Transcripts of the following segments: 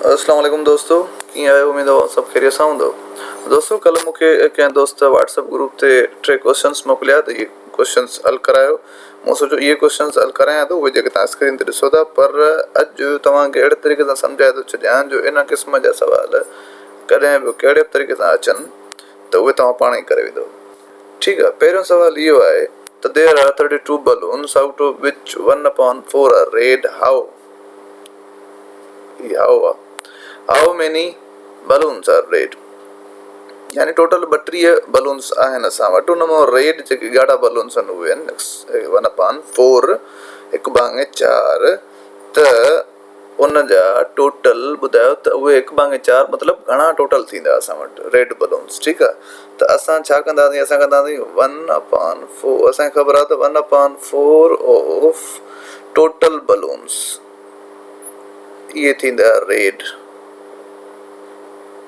अस्सलाम वालेकुम दोस्तों, कीअं आहियो? उमेद आहे सभु ख़ैरियत सां हूंदो। दोस्तों, कल्ह मूंखे कंहिं दोस्त व्हाट्सएप ग्रुप ते 3 क्वेश्चन्स मोकिलिया त इहे क्वेश्चन्स हल करायो। मूं सोचियो इहे क्वेश्चन्स हल करायां थो, उहे जेके तव्हां स्क्रीन ते ॾिसो था, पर अॼु तव्हांखे अहिड़े तरीक़े सां सम्झाए थो छॾियां जो इन क़िस्म जा सुवाल कॾहिं बि कहिड़े बि तरीक़े सां अचनि त उहे तव्हां पाण ई करे वेंदो। ठीकु आहे, पहिरियों सुवाल इहो आहे त there R 32 balloons out of which 1/4 are red. How many balloons are red? यानी टोटल 32 बलून्स आहिनि असां वटि, उन मां रेड जेके ॻाढ़ा बलून्स आहिनि उहे आहिनि 1/4, 1/4। त उन जा टोटल ॿुधायो त उहे 1/4 मतिलबु घणा टोटल थींदा असां वटि रेड बलून्स। ठीकु आहे, त असां छा कंदासीं, असां कंदासीं 1/4। असांखे ख़बर आहे त 1/4 ऑफ टोटल बलून्स इहे थींदा रेड।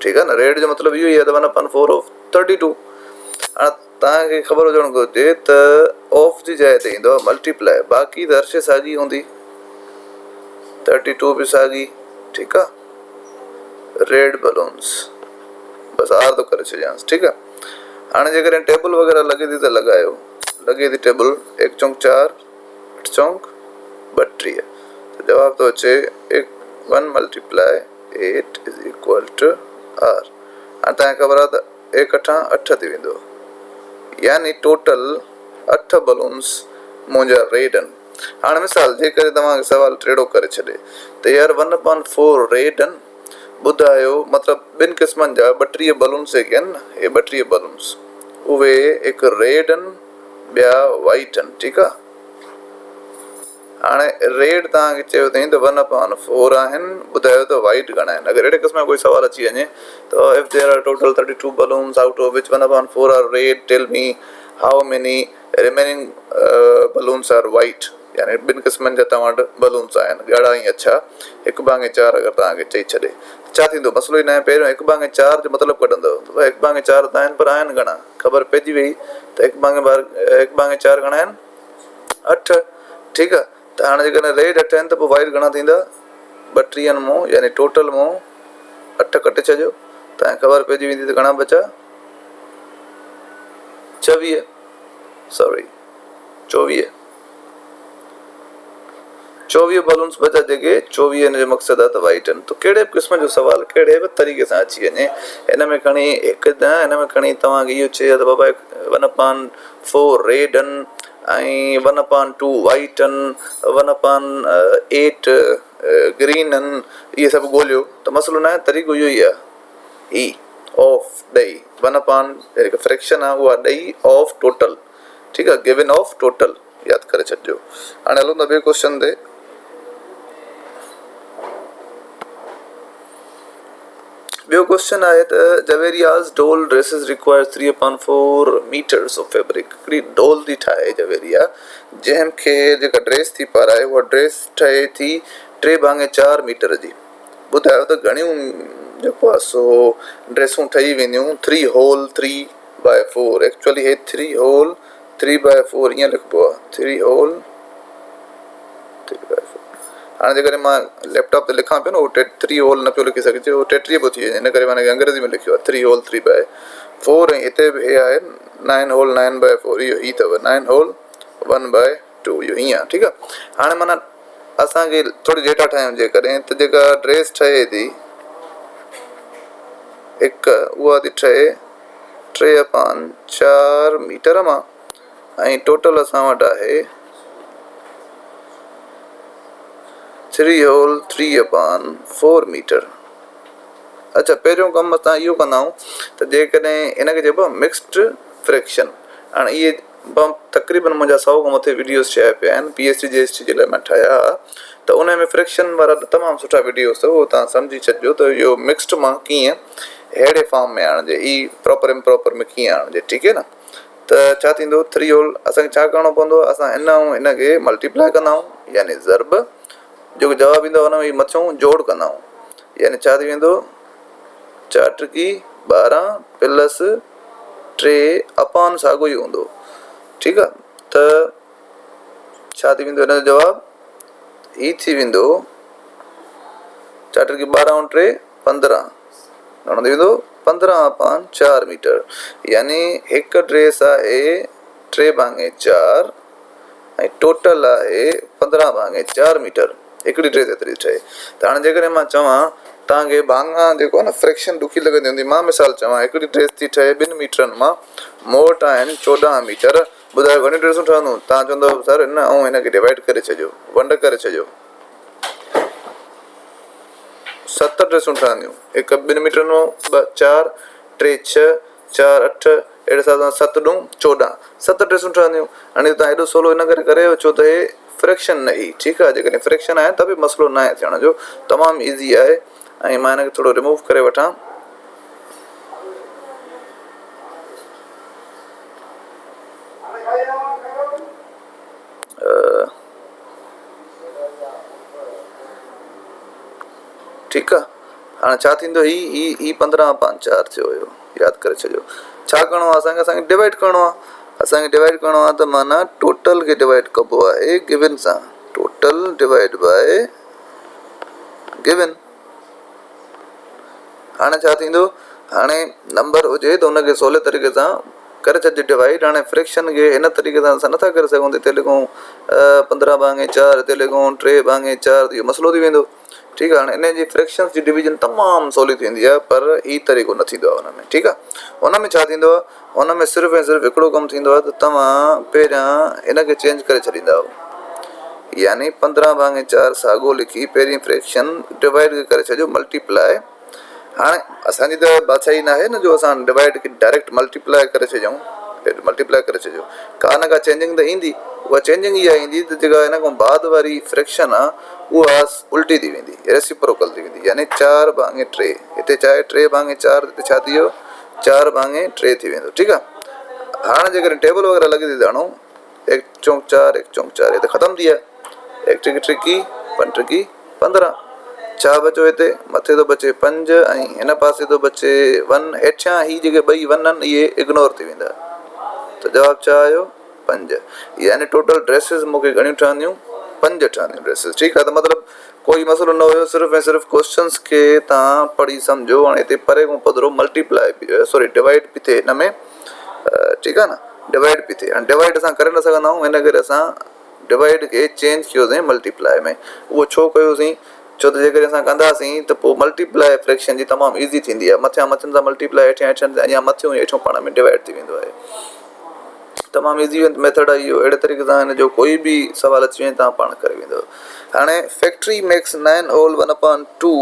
ठीकु आहे न, रेड जो मतिलबु इहो ई आहे त 1/4 ऑफ 32। हाणे तव्हांखे ख़बर हुजणु घुरिजे त ऑफ जी जाइ ते ईंदो आहे मल्टीप्लाई, बाक़ी त हर शइ साॻी हूंदी, 32 बि साॻी। ठीकु आहे, रेड बलून्स बसि आर थो करे छॾियांसि। ठीकु आहे, हाणे जेकॾहिं टेबल वग़ैरह लॻे थी त लॻायो, लॻे थी टेबल 1 चौंक 4, 8 चौंक 32, त जवाब थो अचे 1 multiply 8 is equal to R. हाणे तव्हांखे ख़बर आहे त 1 8 8 थी वेंदो, यानी टोटल 8 बलून्स मुंहिंजा रेड आहिनि। हाणे मिसाल जे करे तव्हांखे सवाल टेढ़ो करे छॾे त यार 1/4 रेड आहिनि, ॿुधायो मतिलबु ॿिनि क़िस्मनि जा 32 बलून्स जेके आहिनि न, हे 32 बलून्स उहे हिकु रेड आहिनि, ॿिया वाइट आहिनि। ठीकु आहे, हाणे रेड तव्हांखे चयो अथई त 1/4 आहिनि, ॿुधायो त वाइट घणा आहिनि। अगरि अहिड़े क़िस्म जो कोई सवाल अची वञे त if there are total 32 balloons out of which 1/4 are red, tell me how many remaining balloons are white। यानी ॿिनि क़िस्मनि जा तव्हां वटि बलून्स आहिनि, ॻाढ़ा ऐं अछा, 1/4 अगरि तव्हांखे चई छॾे छा थींदो? मसइलो ई न आहे, पहिरियों 1/4 जो मतिलबु कढंदव, 1/4 त आहिनि पर आहिनि घणा ख़बर पइजी वई त 1/4 घणा आहिनि, 8। ठीकु आहे, त हाणे जेकॾहिं रेड 8 आहिनि त पोइ वाइट घणा थींदा, 32 मां, यानी टोटल मां 8 कटे छॾियो, तव्हांखे ख़बर पइजी वेंदी त घणा बचा, 24 बलून्स बचा जेके 24 जो मक़सदु आहे त वाइट आहिनि। त कहिड़े बि क़िस्म जो सवाल कहिड़े बि तरीक़े सां अची वञे, हिन में खणी हिकु न, हिन में खणी तव्हांखे इहो चए त बाबा 1/4 रेड आहिनि ऐं 1/2 वाइट आहिनि, 1/8 ग्रीन आहिनि, इहे सभु ॻोल्हियो त मसइलो न आहे, तरीक़ो इहो ई आहे। ई ऑफ ॾेई 1/, जेका फ्रैक्शन आहे उहा ॾेई ऑफ टोटल। ठीकु आहे, गिवन ऑफ टोटल यादि करे छॾिजो। हाणे हलूं था ॿिए क्वेश्चन ते। ॿियो क्वेश्चन आहे त जवेरियास doll dresses require 3/4 meters of fabric. हिकिड़ी डोल थी ठाहे जवेरिया, जंहिंखे जेका ड्रेस थी पाराए उहा ड्रेस ठहे थी 3/4 मीटर जी। ॿुधायो त घणियूं जेको आहे सो ड्रेसूं ठही वेंदियूं 3 होल 3/4। एक्चुअली हे 3 होल 3/4 ईअं लिखिबो आहे, 3 होल 3/4। हाणे जेकॾहिं मां लैपटॉप ते लिखां पियो न, उहो 3 होल न पियो लिखी सघिजे, उहो 33 पियो थी वञे, इन करे माने अंग्रेज़ी में लिखियो आहे 3 होल 3/4। ऐं हिते बि हे आहे 9 होल 9/4, इहो ई अथव 9 होल 1/2, इहो ईअं आहे। ठीकु आहे, हाणे माना असांखे थोरी डेटा ठाहियूं जेकॾहिं, त जेका ड्रेस ठहे थी हिकु, उहा थी ठहे 3/4 मीटर मां, ऐं टोटल असां वटि आहे 3 होल 3/4 मीटर। अच्छा, पहिरियों कमु असां इहो कंदा आहियूं त जेकॾहिं इनखे चइबो आहे मिक्स्ड फ्रैक्शन। हाणे इहे तक़रीबन मुंहिंजा 100 खां मथे वीडियोस ठाहिया पिया आहिनि, PhD GST जे लाइ मां ठाहिया हुआ, त उन में फ्रैक्शन वारा तमामु सुठा वीडियोस अथव, उहो तव्हां सम्झी छॾिजो त इहो मिक्स्ड मां कीअं अहिड़े फॉर्म में आणिजे, ई प्रॉपर इम्प्रॉपर में कीअं आणिजे। ठीकु आहे न, त छा थींदो 3 होल, असांखे छा करिणो पवंदो, असां हिन ऐं हिनखे मल्टीप्लाई कंदा आहियूं, यानी ज़र्ब, जेको जवाबु ईंदो हुन में मथां जोड़ कंदा आहियूं, यानी छा थी वेंदो 4 त्रिकी 12 प्लस 3 अपॉन साॻियो ई हूंदो। ठीकु आहे, त छा थी वेंदो हिन जो जवाबु, ही थी वेंदो 4 की 12 × 3 15 घणो थी वेंदो 15/4 मीटर यानी हिकु ड्रेस आहे 3/4 ऐं टोटल आहे 15/4 मीटर हिकिड़ी ड्रेस एतिरी ठहे त हाणे जेकॾहिं मां चवां तव्हांखे भाङा जेको आहे न फ्रैक्शन ॾुखी लॻंदी हूंदी मां मिसाल चवां हिकिड़ी ड्रेस थी ठहे 2 मीटरनि मां मूं वटि आहिनि 14 मीटर ॿुधायो घणी ड्रेसूं ठहंदियूं तव्हां चवंदव सर न ऐं हिनखे डिवाइड करे छॾियो वंड करे छॾियो 7 ड्रेसूं ठहंदियूं हिकु 2 मीटरनि मां 2 4 3 6 4 8 अहिड़े हिसाब सां 7 × 14 7 ड्रेसूं ठहंदियूं हाणे तव्हां एॾो सवलो इन करे करियो छो त हे फ्रैक्शन न ई ठीकु आहे जेकॾहिं फ्रैक्शन आहे त बि मसइलो न आहे थियण जो तमामु ईज़ी आहे ऐं मां हिनखे थोरो रिमूव करे वठां ठीकु आहे हाणे छा थींदो ही 15/4 थियो हुयो यादि करे छॾियो छा करिणो आहे असांखे डिवाइड करिणो आहे त माना टोटल खे डिवाइड कबो आहे गिवन सां टोटल डिवाइड बाय गिवन हाणे छा थींदो हाणे नंबर हुजे त हुनखे सवले तरीक़े सां करे छॾिजे डिवाइड हाणे फ्रैक्शन खे हिन तरीक़े सां असां नथा करे सघूं त हिते लिखूं 15/4 हिते लिखूं 3/4 इहो मसइलो थी वेंदो ठीकु आहे हाणे इन जी फ्रैक्शन्स जी डिवीजन तमामु सवली थींदी आहे पर ही तरीक़ो न थींदो आहे हुन में ठीकु आहे हुन में छा थींदो आहे हुन में सिर्फ़ु ऐं सिर्फ़ु हिकिड़ो कमु थींदो आहे त तव्हां पहिरियां हिनखे चेंज करे छॾींदा यानी 15/4 साॻियो लिखी पहिरीं फ्रैक्शन डिवाइड करे छॾियो मल्टीप्लाई हाणे असांजी त बादशाही न आहे न जो असां डिवाइड खे डायरेक्ट मल्टीप्लाई करे छॾियूं का न का चेंजिंग त ईंदी उहा चेंजिंग इहा ईंदी त जेका हिन खां बाद वारी फ्रैक्शन आहे उहा उल्टी थी वेंदी रेसिप्रोकल थी वेंदी यानी 4/3 हिते छा आहे 3/4 हिते छा थी वियो 4/3 थी वेंदो ठीकु आहे हाणे जेकॾहिं टेबल वग़ैरह लॻी थी ॼाणूं 1 चौक 4 1 चौक 4 हिते ख़तमु थी आहे 1 ट्रिकी 5 ट्रिकी 15 छा बचो हिते मथे थो बचे 5 ऐं हिन पासे थो बचे 1 हेठियां ही जेके ॿई 1 आहिनि इहे इग्नोर थी वेंदा त जवाबु छा आयो 5 यानी टोटल ड्रेसिस मूंखे घणियूं ठहंदियूं 5 ठहंदियूं ड्रेसिस ठीकु आहे त मतिलबु कोई मसइलो न हुयो सिर्फ़ु ऐं सिर्फ़ु क्वेश्चन्स खे तव्हां पढ़ी सम्झो हाणे हिते परे खां पधरो मल्टीप्लाई डिवाइड बि थिए हिन में ठीकु आहे न डिवाइड बि थिए हाणे डिवाइड असां करे न सघंदा आहियूं इन करे असां डिवाइड खे चेंज कयोसीं मल्टीप्लाई में उहो छो कयोसीं छो त जेकॾहिं असां कंदासीं त पोइ मल्टीप्लाई फ्रैक्शन जी तमामु ईज़ी थींदी आहे मथियां मथियुनि सां मल्टीप्लाई हेठियां या मथियूं हेठियों पाण में डिवाइड थी वेंदो आहे तमामु ईज़ी मेथड आहे इहो अहिड़े तरीक़े सां हिन जो कोई बि सुवालु अची वञे तव्हां पाण करे वेंदव हाणे factory makes 9 whole 1/2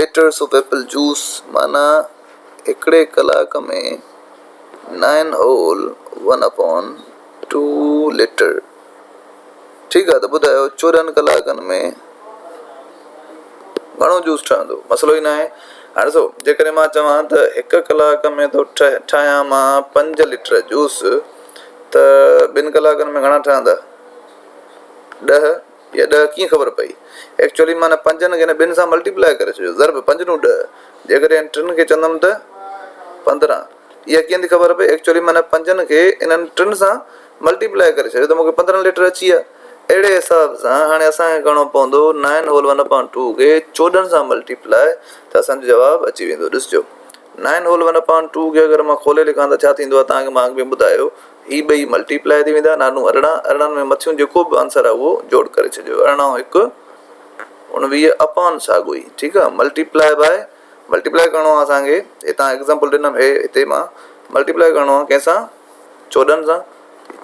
liters of apple juice माना हिकिड़े कलाक में 9 होल 1/2 लीटर ठीकु आहे त ॿुधायो 14 कलाकनि में घणो जूस ठहंदो मसइलो ई न आहे हाणे ॾिसो जेकॾहिं मां चवां त हिकु कलाक में थो ठाहियां मां 5 लीटर जूस त 2 कलाकनि में घणा ठहंदा 10 या 10 कीअं ख़बर पई एक्चुअली माना 5 खे न 2 सां मल्टीप्लाई करे छॾियो ज़रब 5 × 10 जेकॾहिं 3 खे चवंदुमि त 15 इहा कीअं थी ख़बर पई एक्चुअली माना 5 खे इन्हनि 3 सां मल्टीप्लाई करे छॾियो त मूंखे 15 लीटर अची विया अहिड़े हिसाब सां हाणे असांखे करिणो पवंदो 9 होल 1/2 खे 14 सां मल्टीप्लाई त असांजो जवाबु अची वेंदो ॾिसिजो 9 होल 1/2 खे अगरि मां खोले लिखां त छा थींदो आहे तव्हांखे मां अॻु में ॿुधायो ही ॿई मल्टीप्लाई थी वेंदा नानू 18 में मथियूं जेको बि आंसर आहे उहो जोड़ करे छॾियो 18 हिकु 19 अपॉन साॻियो ई ठीकु आहे मल्टीप्लाई करिणो आहे असांखे हितां एग्ज़ाम्पल ॾिनमि हिते मां मल्टीप्लाई करिणो आहे कंहिंसां 14 सां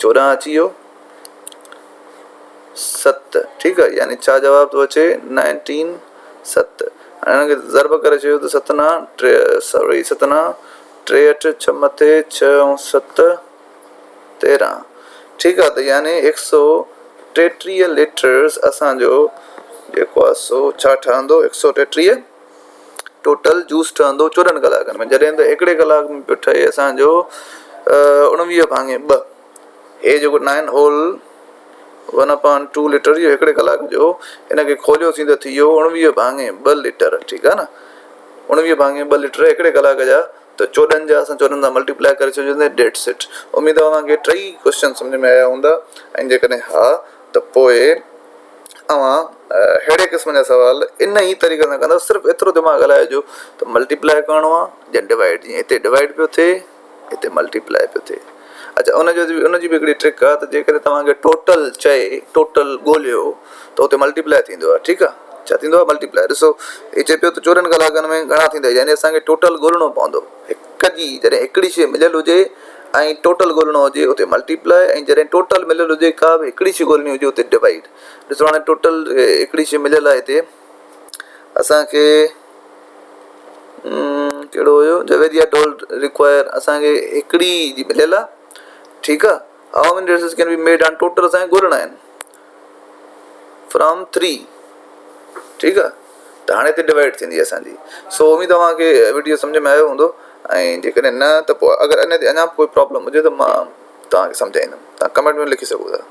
14 अची वियो 7 ठीकु आहे यानी छा जवाबु थो अचे 19 7 हाणे हिनखे ज़रब करे छॾियो त 7 3 8 6 मथे 6 ऐं 7 13 ठीकु आहे त यानी 133 लीटर्स असांजो जेको आहे सो छा ठहंदो 133 टोटल जूस ठहंदो 14 कलाकनि में जॾहिं त हिकिड़े कलाक में पियो ठहे असांजो 19/2 हे जेको 9 होल 1/2 लीटर इहो हिकिड़े कलाक जो हिनखे खोलियोसीं त थी वियो 19/2 लीटर ठीकु आहे न 19/2 लीटर हिकिड़े कलाक जा त 14 जा असां 14 सां मल्टीप्लाई करे छॾींदासीं डेट सेट उमेदु आहे तव्हांखे 3 क्वेश्चन सम्झ में आया हूंदा ऐं जेकॾहिं हा त पोइ अहिड़े क़िस्म जा सुवाल इन ई तरीक़े सां कंदव। सिर्फ़ु एतिरो दिमाग़ु हलाइजो त मल्टीप्लाए करिणो आहे या डिवाइड, जीअं हिते डिवाइड पियो थिए हिते मल्टीप्लाए पियो थिए। अच्छा, उनजी बि हिकिड़ी ट्रिक आहे त जेकॾहिं तव्हांखे टोटल चए, टोटल ॻोल्हियो त उते मल्टीप्लाए थींदो आहे। ठीकु आहे, छा थींदो आहे? मल्टीप्लाए। ॾिसो हीअ चए पियो त 24 कलाकनि में घणा थींदा, यानी असांखे टोटल ॻोल्हणो पवंदो। हिक जी जॾहिं हिकिड़ी शइ मिलियल हुजे ऐं टोटल ॻोल्हणो हुजे उते मल्टीप्लाए, ऐं जॾहिं टोटल मिलियल हुजे का बि हिकिड़ी शइ ॻोल्हणी हुजे उते डिवाइड। ॾिसो हाणे टोटल हिकिड़ी शइ मिलियल आहे हिते असांखे, कहिड़ो हुयो, जवेरिया टोल्ड रिक्वायर, असांखे हिकिड़ी जी मिलियल आहे। ठीकु आहे, how many dresses can be made on, total असांखे ॻोल्हणा आहिनि फ्रॉम 3। ठीकु आहे, त हाणे हिते डिवाइड थींदी असांजी। सो उमेद तव्हांखे वीडियो सम्झ में आयो हूंदो, ऐं जेकॾहिं न त पोइ अगरि अञा कोई प्रॉब्लम हुजे त मां तव्हांखे सम्झाईंदुमि। तव्हां कमेंट में लिखी सघो था।